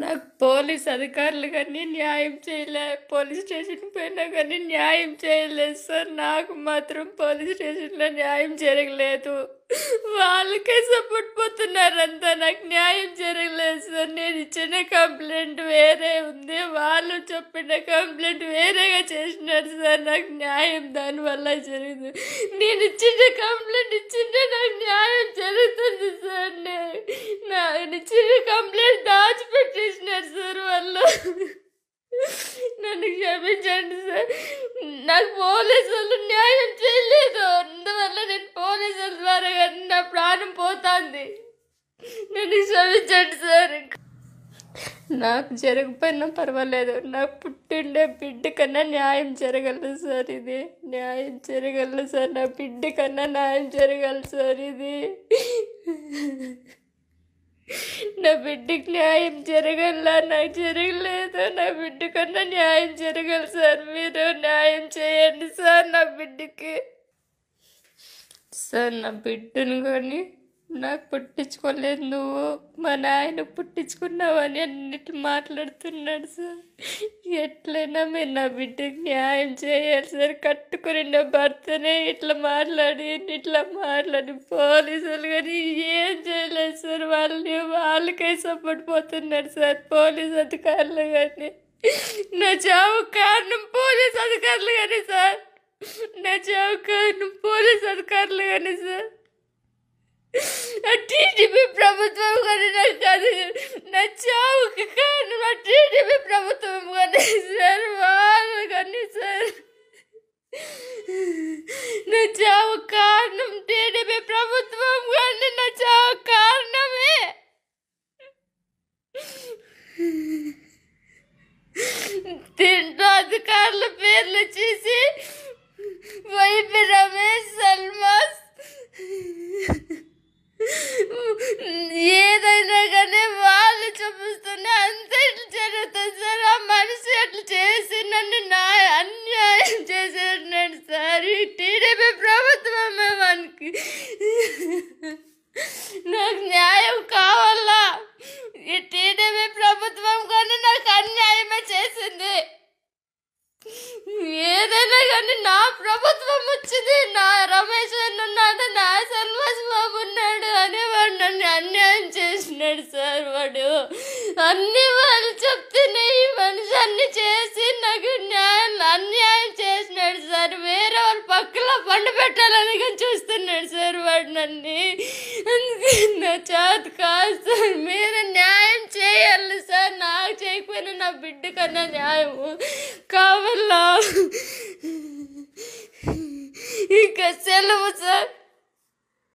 నాకు పోలీస్ అధికారులు కానీ న్యాయం చేయలే. పోలీస్ స్టేషన్కి పోయినా కానీ న్యాయం చేయలేదు సార్. నాకు మాత్రం పోలీస్ స్టేషన్లో న్యాయం జరగలేదు. వాళ్ళకే సపోర్ట్ పోతున్నారంతా. నాకు న్యాయం జరగలేదు సార్. నేను ఇచ్చిన కంప్లైంట్ వేరే ఉంది, వాళ్ళు చెప్పిన కంప్లైంట్ వేరేగా చేసినారు సార్. నాకు న్యాయం దానివల్ల జరిగింది. నేను ఇచ్చిన కంప్లైంట్ ఇచ్చింటే నాకు న్యాయం జరుగుతుంది సార్. నేను ఇచ్చిన కంప్లైంట్ దాచిపెట్టేసినారు సార్ వాళ్ళు. నన్ను క్షమించండి సార్. నాకు పోలీసు వాళ్ళు న్యాయం చేయలేదు. అందువల్ల నేను పోలీసుల ద్వారా నా ప్రాణం పోతుంది. నన్ను క్షమించండి సార్. నాకు జరగకపోయినా పర్వాలేదు, నాకు పుట్టిండే బిడ్డ కన్నా న్యాయం జరగలదు సార్. ఇది న్యాయం జరగలదు సార్. నా బిడ్డ కన్నా న్యాయం జరగలదు సార్. ఇది నా బిడ్డకి న్యాయం జరగల్లా, నాకు జరగలేదు. నా బిడ్డ కన్నా న్యాయం జరగదు సార్. మీరు న్యాయం చేయండి సార్ నా బిడ్డకి. సార్ నా బిడ్డను కానీ నాకు పుట్టించుకోలేదు, నువ్వు మా నాయనకు పుట్టించుకున్నావని అన్నిటి మాట్లాడుతున్నాడు సార్. ఎట్లయినా మీరు నా బిడ్డకి న్యాయం చేయాలి సార్. కట్టుకుని నా భర్తనే ఇట్లా మాట్లాడి పోలీసులు కానీ ఏం చేయలేదు సార్. వాళ్ళకే సపోర్ట్ పోతున్నారు సార్ పోలీస్ అధికారులు కానీ. నా చావు కారణం పోలీస్ అధికారులు కానీ సార్. నా చావు కారణం పోలీస్ అధికారులు కానీ సార్. టీడీపీ ప్రభుత్వం కానీ నాకు కాదు. నా చావుకి కారణం టీడీపీ ప్రభుత్వం కానీ సార్. వాళ్ళు కానీ సార్. నా చావు కారణం టీడీపీ ప్రభుత్వం కానీ నా చావు కారణమే. దీంట్లో అధికారుల పేర్లు చేసి వైపీ రమేష్, సల్మాస్ ఏదైనా కానీ వాళ్ళు చూపిస్తున్నా అంతే జరుగుతుంది సార్. ఆ మనిషి అట్లా చేసి నన్ను అన్యాయం చేసేసినాడు సార్. ఈ టీడీపీ ప్రభుత్వమే మనకి. నాకు న్యాయం కావాలా. ఈ టీడీపీ ప్రభుత్వం కానీ నాకు అన్యాయమే చేసింది. ఏదైనా కానీ నా ప్రభుత్వం వచ్చింది, నా రమేష్ ఉన్నాడు, నా సల్మాస్ బాబు ఉన్నాడు అని వాడు నన్ను అన్యాయం చేసినాడు సార్. వాడు అన్ని వాళ్ళు చెప్తేనే ఈ మనిషి అన్ని చేసి నాకు అన్యాయం చేసినాడు సార్. వేరే వాళ్ళ పక్కలో పండు పెట్టాలని కానీ చూస్తున్నాడు సార్ వాడు నన్ను. అందుకే నా చేత కాదు సార్. మీరు న్యాయం చేయాలి సార్. నాకు చేయకపోయినా నా బిడ్డ కన్నా న్యాయం కావాలా. ఇంకా సెలవు సార్.